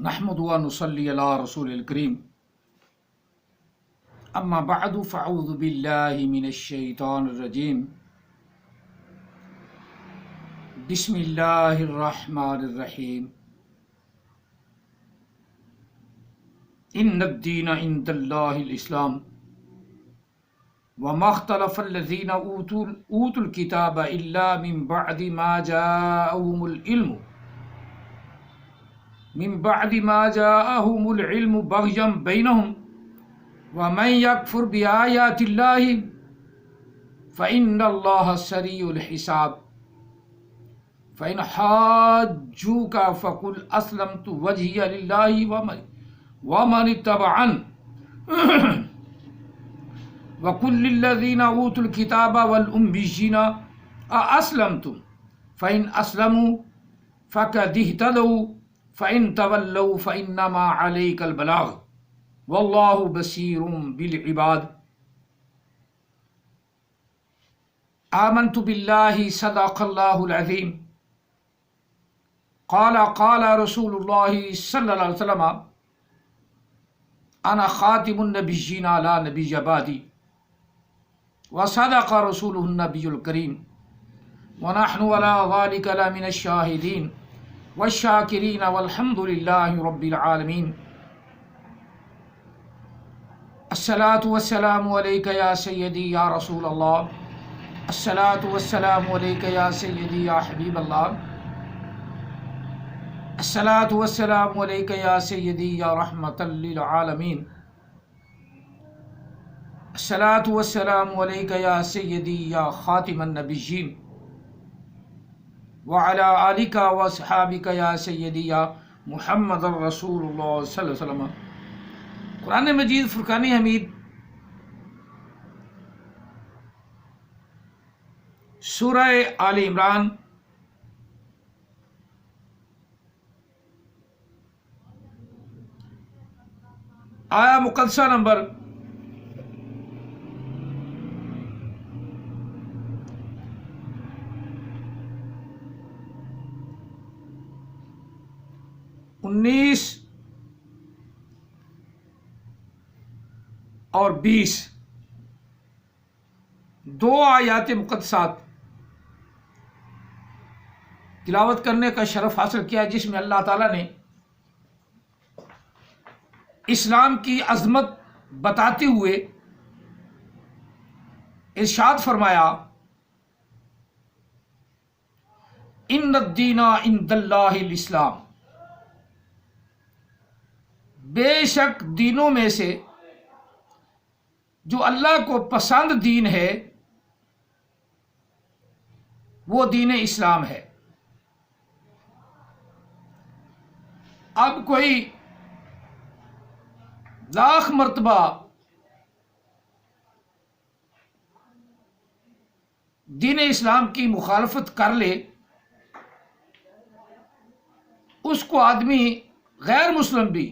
نحمد و نصلی علی رسول الکریم اما بعد فاعوذ باللہ من الشیطان الرجیم بسم اللہ الرحمن الرحیم ان الدین عند اللہ الاسلام وما اختلف الذین اوتوا الکتاب الا من بعد ما جاءهم العلم بغیا بینہم ومن یکفر بآیات اللہ فإن اللہ سریع الحساب فإن حاجوک فقل اسلمت وجہی للہ ومن اتبعني وقل للذین اوتوا الکتاب والأمیین أأسلمتم فإن اسلموا فقد اہتدوا فإن تولوا فإنما عليك البلاغ والله بصير بالعباد آمنت بالله صدق الله العظيم قال رسول الله صلى الله عليه وسلم أنا خاتم النبيين لا نبي بعدي وصدق رسوله النبي الكريم ونحن على ذلك لمن الشاهدين والشاکرین والحمد للہ رب العالمین الصلاة والسلام علیک یا سیدی یا رسول اللہ الصلاة والسلام علیک یا سیدی یا حبیب اللہ الصلاة والسلام علیک یا سیدی یا رحمۃ للعالمین الصلاة والسلام علیک یا سیدی یا خاتم النبیین وعلی آلک واصحابک یا سیدی یا محمد رسول اللہ صلی اللہ علیہ وسلم۔ قرآن مجید فرقان حمید سورہ آل عمران آیا مقدسہ نمبر 19 اور 20 دو آیات مقدسات تلاوت کرنے کا شرف حاصل کیا، جس میں اللہ تعالیٰ نے اسلام کی عظمت بتاتے ہوئے ارشاد فرمایا ان الدین عند اللہ الاسلام، بے شک دینوں میں سے جو اللہ کو پسند دین ہے وہ دین اسلام ہے۔ اب کوئی لاکھ مرتبہ دین اسلام کی مخالفت کر لے، اس کو آدمی غیر مسلم بھی،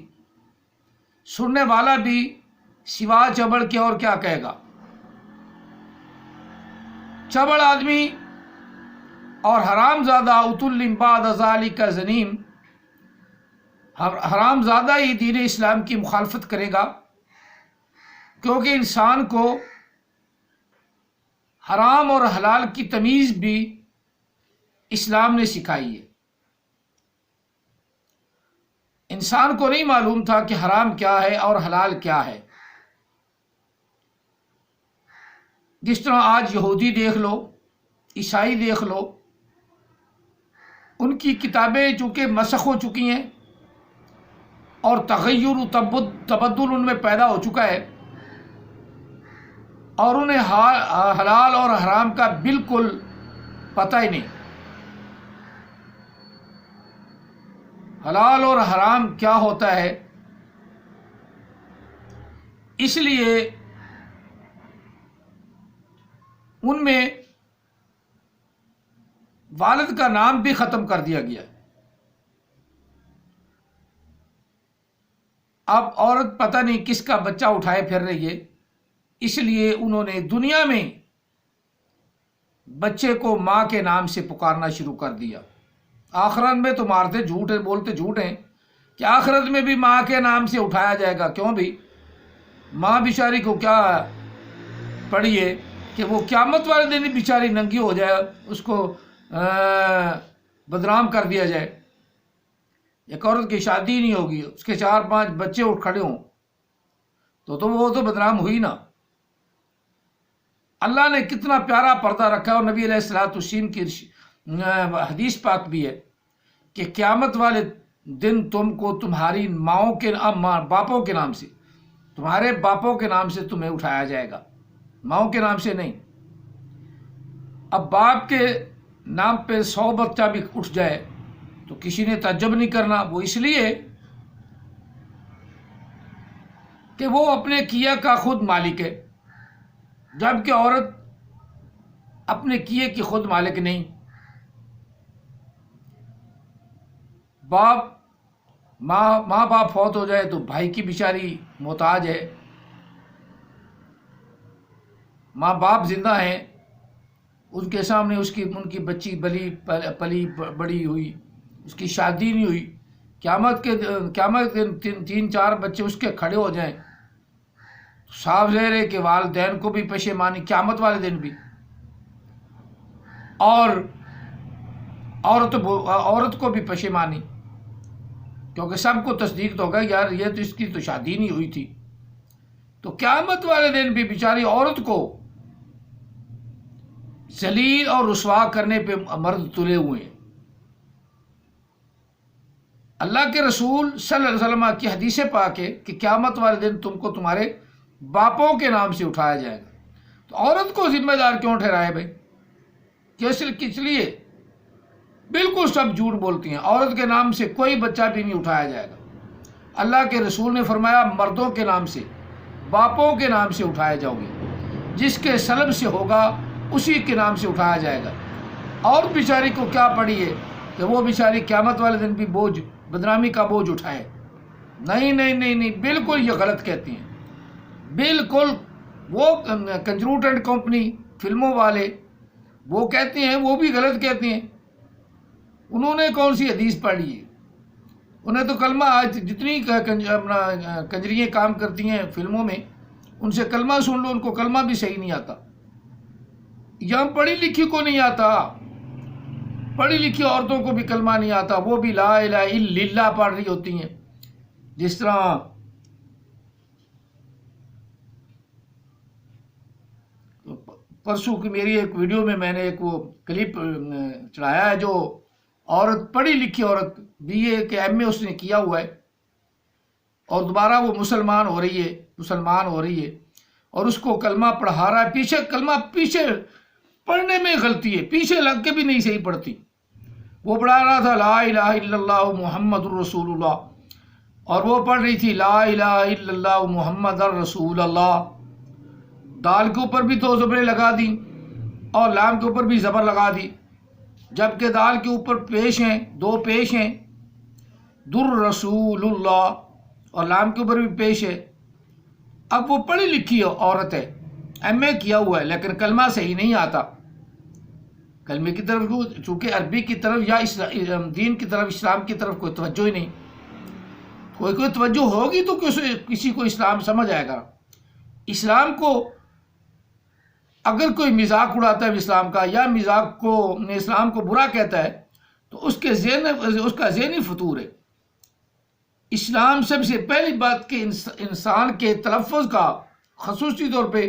سننے والا بھی سوا چبڑ کے اور کیا کہے گا۔ چبڑ آدمی اور حرام زادہ اتل بعد ذالک زنیم، حرام زادہ ہی دین اسلام کی مخالفت کرے گا، کیونکہ انسان کو حرام اور حلال کی تمیز بھی اسلام نے سکھائی ہے۔ انسان کو نہیں معلوم تھا کہ حرام کیا ہے اور حلال کیا ہے۔ جس طرح آج یہودی دیکھ لو، عیسائی دیکھ لو، ان کی کتابیں چونکہ مسخ ہو چکی ہیں اور تغیر و تبدل ان میں پیدا ہو چکا ہے، اور انہیں حلال اور حرام کا بالکل پتہ ہی نہیں۔ حلال اور حرام کیا ہوتا ہے، اس لیے ان میں والد کا نام بھی ختم کر دیا گیا۔ اب عورت پتہ نہیں کس کا بچہ اٹھائے پھر رہی ہے، اس لیے انہوں نے دنیا میں بچے کو ماں کے نام سے پکارنا شروع کر دیا۔ آخرت میں تو مارتے جھوٹ ہیں، بولتے جھوٹ ہیں، کہ آخرت میں بھی ماں کے نام سے اٹھایا جائے گا. کیوں بھی؟ ماں بیچاری کو کیا پڑی ہے کہ وہ قیامت والے دن بیچاری ننگی ہو جائے, اس کو بدنام کر دیا جائے. ایک عورت کی شادی نہیں ہوگی, اس کے 4-5 بچے اٹھ کھڑے ہوں تو وہ تو بدنام ہوئی نا. اللہ نے کتنا پیارا پردہ رکھا ہے, اور نبی علیہ الصلوۃ والسلام کی حدیث پاک بھی ہے کہ قیامت والے دن تم کو تمہاری ماؤں کے باپوں کے نام سے, تمہارے باپوں کے نام سے تمہیں اٹھایا جائے گا, ماؤں کے نام سے نہیں. اب باپ کے نام پہ 100 بچہ بھی اٹھ جائے تو کسی نے تعجب نہیں کرنا. وہ اس لیے کہ وہ اپنے کیا کا خود مالک ہے, جبکہ عورت اپنے کیے کی خود مالک نہیں. ماں باپ فوت ہو جائے تو بھائی کی بیچاری محتاج ہے. ماں باپ زندہ ہیں, ان کے سامنے ان کی بچی پلی بڑی ہوئی, اس کی شادی نہیں ہوئی. قیامت کے دن 3-4 بچے اس کے کھڑے ہو جائیں, صاف ظاہر ہے کہ والدین کو بھی پشیمانی قیامت والے دن بھی, اور عورت کو بھی پشیمانی, کیونکہ سب کو تصدیق تو ہوگا یار یہ تو اس کی تو شادی نہیں ہوئی تھی. تو قیامت والے دن بھی بیچاری عورت کو ذلیل اور رسوا کرنے پہ مرد تلے ہوئے ہیں. اللہ کے رسول صلی اللہ علیہ وسلم کی حدیث پاک ہے کہ قیامت والے دن تم کو تمہارے باپوں کے نام سے اٹھایا جائے گا. تو عورت کو ذمہ دار کیوں ٹھہرائے بھائی؟ کس لیے؟ بالکل سب جھوٹ بولتی ہیں. عورت کے نام سے کوئی بچہ بھی نہیں اٹھایا جائے گا. اللہ کے رسول نے فرمایا مردوں کے نام سے, باپوں کے نام سے اٹھائے جاؤ گے, جس کے سلب سے ہوگا اسی کے نام سے اٹھایا جائے گا. اور بیچاری کو کیا پڑی ہے کہ وہ بیچاری قیامت والے دن بھی بدنامی کا بوجھ اٹھائے؟ نہیں, بالکل یہ غلط کہتی ہیں. بالکل وہ کنجروٹنٹ کمپنی فلموں والے وہ کہتے ہیں, وہ بھی غلط کہتے ہیں. انہوں نے کون سی حدیث پڑھی ہے؟ انہیں تو کلمہ, آج جتنی کنجریاں کام کرتی ہیں فلموں میں, ان سے کلمہ سن لو, ان کو کلمہ بھی صحیح نہیں آتا. یہاں پڑھی لکھی کو نہیں آتا, پڑھی لکھی عورتوں کو بھی کلمہ نہیں آتا, وہ بھی لا الہ الا اللہ پڑھ رہی ہوتی ہیں. جس طرح پرسوں کی میری ایک ویڈیو میں نے ایک وہ کلپ چڑھایا ہے, جو عورت پڑھی لکھی عورت BA کے MA اس نے کیا ہوا ہے, اور دوبارہ وہ مسلمان ہو رہی ہے, اور اس کو کلمہ پڑھا رہا ہے. پیچھے پڑھنے میں غلطی ہے, پیچھے لگ کے بھی نہیں صحیح پڑھتی. وہ پڑھا رہا تھا لا الہ الا اللہ محمد الرسول اللہ, اور وہ پڑھ رہی تھی لا الہ الا اللہ محمد الرسول اللہ. دال کے اوپر بھی 2 زبریں لگا دی اور لام کے اوپر بھی زبر لگا دی, جبکہ دال کے اوپر 2 پیش ہیں, در رسول اللہ, اور لام کے اوپر بھی پیش ہے. اب وہ پڑھی لکھی عورت ہے, MA کیا ہوا ہے, لیکن کلمہ صحیح نہیں آتا. کلمے کی طرف چونکہ عربی کی طرف یا دین کی طرف, اسلام کی طرف کوئی توجہ ہی نہیں. کوئی توجہ ہوگی تو کسی کو اسلام سمجھ آئے گا. اسلام کو اگر کوئی مذاق اڑاتا ہے اسلام کا, یا اسلام کو برا کہتا ہے, تو اس کا ذہنی فطور ہے. اسلام سب سے پہلی بات کہ انسان کے تلفظ کا خصوصی طور پہ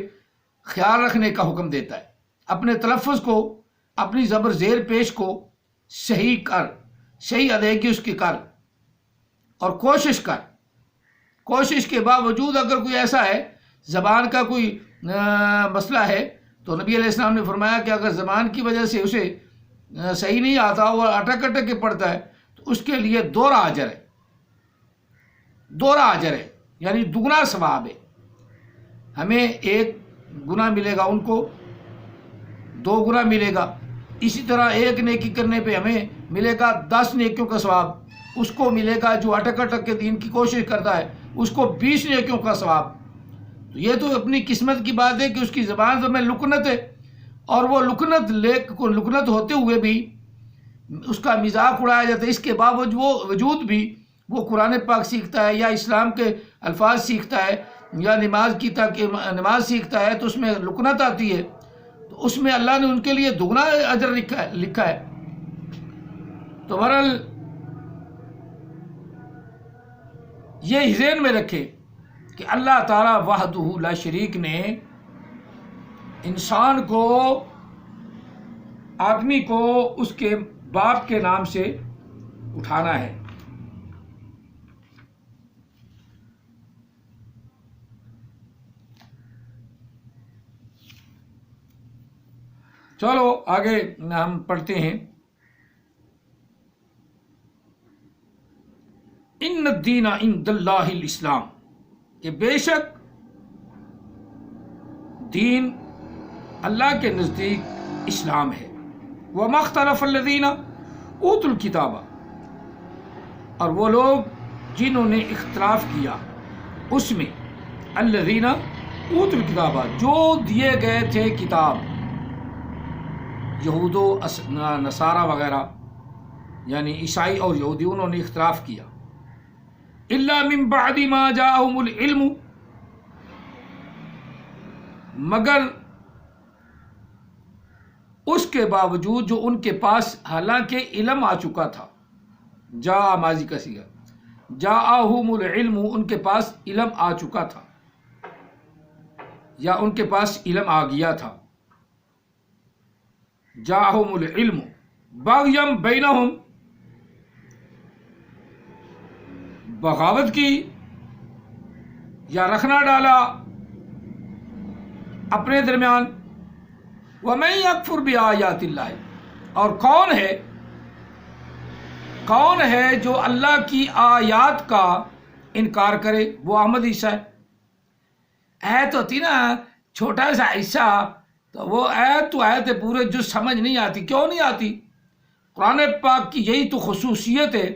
خیال رکھنے کا حکم دیتا ہے. اپنے تلفظ کو, اپنی زبر زیر پیش کو صحیح کر, صحیح ادائیگی اس کی کر, اور کوشش کے باوجود اگر کوئی ایسا ہے زبان کا کوئی مسئلہ ہے, تو نبی علیہ السلام نے فرمایا کہ اگر زبان کی وجہ سے اسے صحیح نہیں آتا, وہ اٹک کے پڑھتا ہے, تو اس کے لیے دوہرا اجر ہے, یعنی دگنا ثواب ہے. ہمیں 1 گنا ملے گا, ان کو 2 گنا ملے گا. اسی طرح 1 نیکی کرنے پہ ہمیں ملے گا 10 نیکیوں کا ثواب. اس کو ملے گا جو اٹک کے دین کی کوشش کرتا ہے, اس کو 20 نیکیوں کا ثواب. تو یہ تو اپنی قسمت کی بات ہے کہ اس کی زبان میں لکنت ہے, اور وہ لکنت ہوتے ہوئے بھی اس کا مذاق اڑایا جاتا ہے. اس کے باوجود بھی وہ قرآن پاک سیکھتا ہے یا اسلام کے الفاظ سیکھتا ہے یا نماز سیکھتا ہے تو اس میں لکنت آتی ہے، تو اس میں اللہ نے ان کے لیے دگنا اجر لکھا ہے۔ تو بہرحال یہ ذہن میں رکھے کہ اللہ تعالیٰ وحدہ لا شریک نے انسان کو، آدمی کو اس کے باپ کے نام سے اٹھانا ہے۔ چلو آگے ہم پڑھتے ہیں۔ ان الدین عند اللہ الاسلام، کہ بے شک دین اللہ کے نزدیک اسلام ہے۔ وما اختلف الذین اوتوا الکتاب، اور وہ لوگ جنہوں نے اختلاف کیا اس میں، الذین اوتوا الکتاب، جو دیے گئے تھے کتاب، یہود و نصارہ وغیرہ، یعنی عیسائی اور یہودی، انہوں نے اختلاف کیا۔ الا من بعد ما جاءهم العلم، مگر اس کے باوجود جو ان کے پاس حالانکہ علم آ چکا تھا، جاء ماضی کا صیغہ، جاءهم العلم، ان کے پاس علم آ چکا تھا یا ان کے پاس علم آ گیا تھا۔ جاءهم العلم بغیا بینہم، بغاوت کی یا رکھنا ڈالا اپنے درمیان۔ ومن یکفر بآیات اللہ، اور کون ہے جو اللہ کی آیات کا انکار کرے؟ وہ احمد عیسیٰ ہے۔ ایت ہوتی نا چھوٹا سا حصہ، تو وہ ایت تو ایت ہے، پورے جو سمجھ نہیں آتی۔ کیوں نہیں آتی؟ قرآن پاک کی یہی تو خصوصیت ہے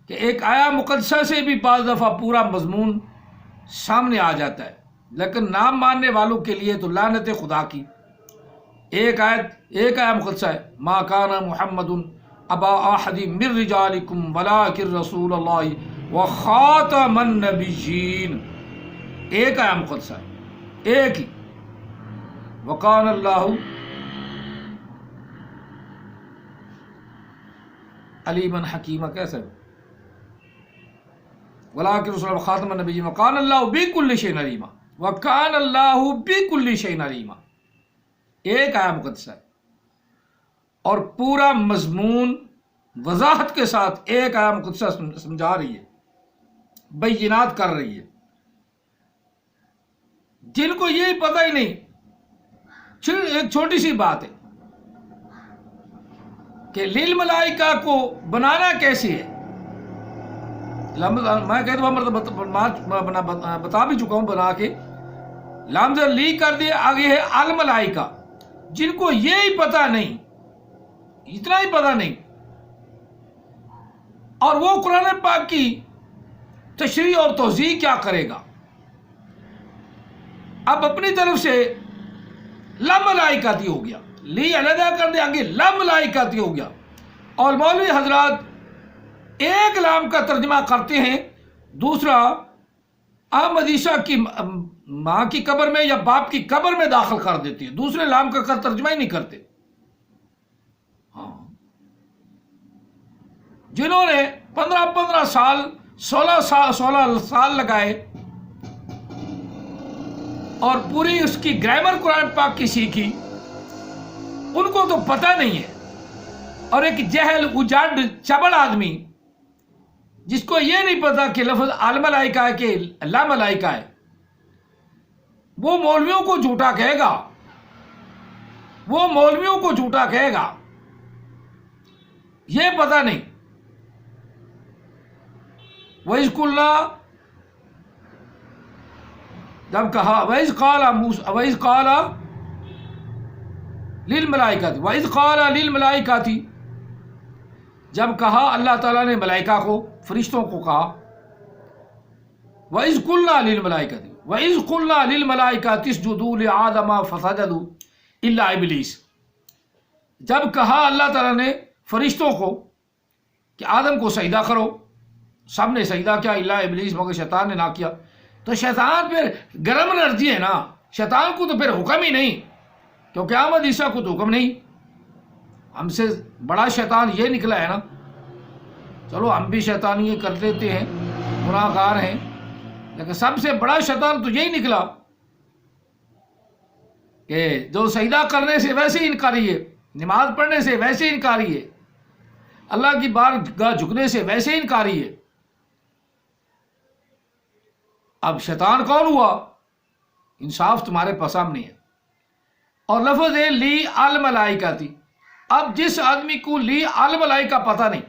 کہ ایک آیا مقدسہ سے بھی بعض دفعہ پورا مضمون سامنے آ جاتا ہے، لیکن نام ماننے والوں کے لیے تو لعنت خدا کی۔ ایک آیا مقدسہ ہے، ما کان محمد ابا احد من رجالکم ولکن رسول اللہ وخاتم النبیین، ایک آیا مقدسہ ہے، ایک ہی۔ وقان اللہ علیما حکیما، کیسے؟ ولکن رسول اللہ وخاتم النبیین وقان اللہ بکل شیء علیما، وقان اللہ بکل شیء علیما، ایک آیا مقدسہ ہے، اور پورا مضمون وضاحت کے ساتھ ایک آیا مقدسہ سمجھا رہی ہے، بینات کر رہی ہے۔ جن کو یہ پتہ ہی نہیں، ایک چھوٹی سی بات ہے کہ للملائکہ کو بنانا کیسے ہے، میں کہتا ہوں بتا بھی چکا ہوں، بنا کے لامز لی کر دیا، آگے ہے الملائکہ، جن کو یہ ہی پتہ نہیں، اتنا ہی پتہ نہیں، اور وہ قرآن پاک کی تشریح اور توضیح کیا کرے گا؟ اب اپنی طرف سے لاملائکاتی ہو گیا، لی علیحدہ کر دیا، آگے لاملائکاتی ہو گیا، اور مولوی حضرات ایک لام کا ترجمہ کرتے ہیں، دوسرا احمد عیسیٰ کی ماں کی قبر میں یا باپ کی قبر میں داخل کر دیتی ہے، دوسرے لام کا ترجمہ ہی نہیں کرتے۔ ہاں، جنہوں نے 15 سال 16 سال لگائے اور پوری اس کی گرامر قرآن پاک کی سیکھی، ان کو تو پتہ نہیں ہے۔ اور ایک جہل اجاڈ چبڑ آدمی جس کو یہ نہیں پتا کہ لفظ الملائکہ ہے کہ لا ملائکہ ہے، وہ مولویوں کو جھوٹا کہے گا، وہ مولویوں کو جھوٹا کہے گا، یہ پتہ نہیں۔ وَإِذْ قُلْنَا، جب کہا وَإِذْ قَالَ لِلْمَلَائِكَةِ، وَإِذْ قَالَ لِلْمَلَائِكَةِ، جب کہا اللہ تعالیٰ نے ملائکہ کو، فرشتوں کو کہا، وَإِذْ قُلْنَا لِلْمَلَائِكَةِ وَإِذْ قُلْنَا لِلْمَلَائِكَةِ اسْجُدُوا لِآدَمَ فَسَجَدُوا إِلَّا إِبْلِيسَ، جب کہا اللہ تعالیٰ نے فرشتوں کو کہ آدم کو سجدہ کرو سب نے سجدہ کیا الا ابلیس، مگر شیطان نے نہ کیا. تو شیطان پھر گرم انرجی ہے نا، شیطان کو تو پھر حکم ہی نہیں، کیونکہ احمد عیسیٰ کو تو حکم نہیں. ہم سے بڑا شیطان یہ نکلا ہے نا. چلو ہم بھی شیطانی کر لیتے ہیں، گناہ گار ہیں، لیکن سب سے بڑا شیطان تو یہی نکلا کہ جو سجدہ کرنے سے ویسے ہی انکاری ہے، نماز پڑھنے سے ویسے ہی انکاری ہے، اللہ کی بارگاہ جھکنے سے ویسے ہی انکاری ہے. اب شیطان کون ہوا؟ انصاف تمہارے پاس سامنے ہے. اور لفظ ہے لی الملائکہ تھی. اب جس آدمی کو لی الملائکہ پتہ نہیں،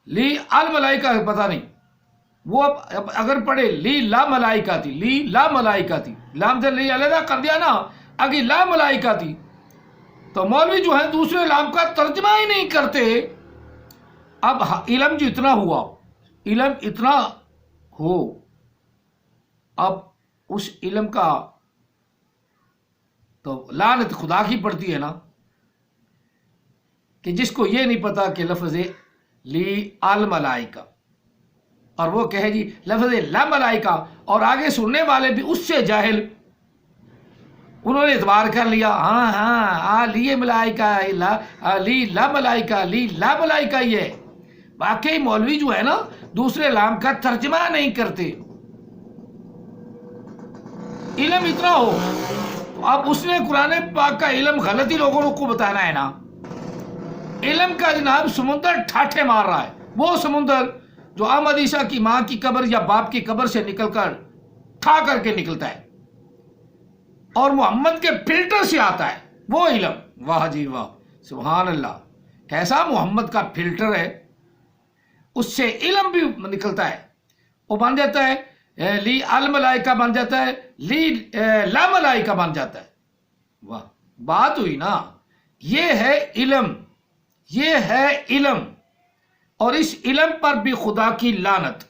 لی الملائکہ پتہ نہیں، وہ اب اگر پڑھے لی لا ملائکہ تھی، لی لا ملائکہ تھی، لام سے لی علیحدہ کر دیا نا، اگر لا ملائکہ تھی، تو مولوی جو ہے دوسرے لام کا ترجمہ ہی نہیں کرتے. اب علم جو اتنا ہوا، علم اتنا ہو، اب اس علم کا تو لعنت خدا کی پڑتی ہے نا، کہ جس کو یہ نہیں پتا کہ لفظ لی الملائکہ، اور وہ کہے جی لفظ لا ملائکہ، اور آگے سننے والے بھی اس سے جاہل، انہوں نے اعتبار کر لیا ہاں ہاں لی ملائکہ لی لا ملائکہ، لی لا ملائکہ. یہ واقعی مولوی جو ہے نا دوسرے لام کا ترجمہ نہیں کرتے. علم اتنا ہو تو اب اس نے قرآن پاک کا علم غلطی لوگوں کو بتانا ہے نا. علم کا جناب سمندر ٹھاٹھے مار رہا ہے، وہ سمندر جو احمد عیسیٰ کی ماں کی قبر یا باپ کی قبر سے نکل کر ٹھا کر کے نکلتا ہے اور محمد کے فلٹر سے آتا ہے وہ علم. واہ جی واہ، سبحان اللہ، کیسا محمد کا فلٹر ہے، اس سے علم بھی نکلتا ہے، وہ بن جاتا ہے لی الملائکہ بن جاتا ہے، لی لا ملائکہ بن جاتا ہے. واہ، بات ہوئی نا. یہ ہے علم، یہ ہے علم، اور اس علم پر بھی خدا کی لعنت.